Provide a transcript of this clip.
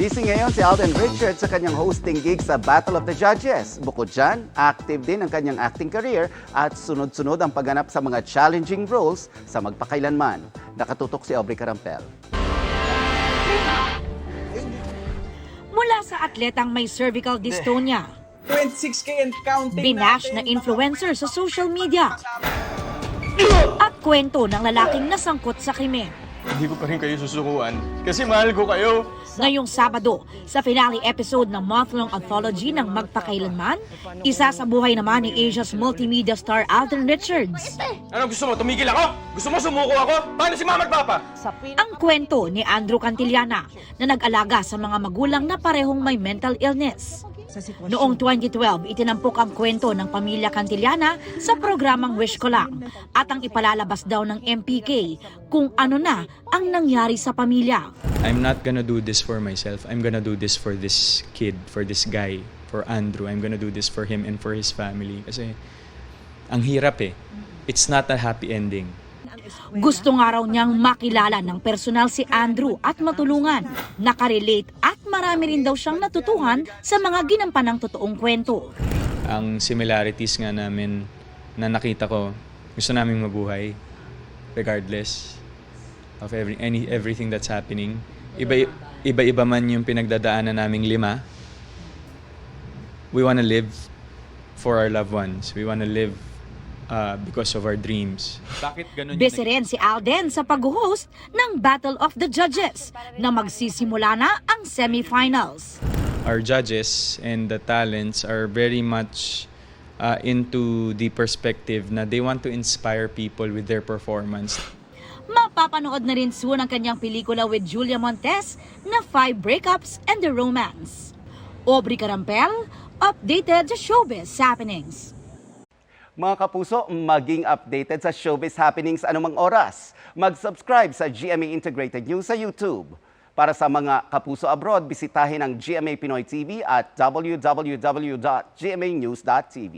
Busy ngayon si Alden Richards sa kanyang hosting gig sa Battle of the Judges. Bukod dyan, active din ang kanyang acting career at sunod-sunod ang pagganap sa mga challenging roles sa magpakailanman. Nakatutok si Aubrey Carampel. Mula sa atletang may cervical dystonia, 26K and counting binash na influencer sa social media, at kwento ng lalaking nasangkot sa krimen. Hindi ko pa rin kayo susukuan kasi mahal ko kayo. Ngayong Sabado, sa finale episode ng month-long anthology ng Magpakailanman, isa sa buhay naman ni Asia's multimedia star Alden Richards. Ano gusto mo? Tumigil ako? Gusto mo sumuko ako? Paano si mama at papa? Ang kwento ni Andrew Cantillana na nag-alaga sa mga magulang na parehong may mental illness. Noong 2012, itinampok ang kwento ng pamilya Cantillana sa programang Wish Ko Lang at ang ipalalabas daw ng MPK kung ano na ang nangyari sa pamilya. I'm not gonna do this for myself. I'm gonna do this for this kid, for this guy, for Andrew. I'm gonna do this for him and for his family. Kasi ang hirap eh. It's not a happy ending. Gusto nga raw niyang makilala ng personal si Andrew at matulungan, nakarelate at marami rin daw siyang natutuhan sa mga ginampanang totoong kwento. Ang similarities nga namin na nakita ko, gusto naming mabuhay regardless of everything that's happening. Iba-iba man yung pinagdadaanan naming 5. We wanna live for our loved ones. We wanna live because of our dreams. Bakit ganun? Busy rin si Alden sa pag-host ng Battle of the Judges na magsisimula na ang semifinals. Our judges and the talents are very much into the perspective na they want to inspire people with their performance. Mapapanood na rin soon ang kanyang pelikula with Julia Montes na 5 Breakups and the Romance. Aubrey Carampel, updated sa Showbiz Happenings. Mga kapuso, maging updated sa showbiz happenings anumang oras. Mag-subscribe sa GMA Integrated News sa YouTube. Para sa mga kapuso abroad, bisitahin ang GMA Pinoy TV at www.gmanews.tv.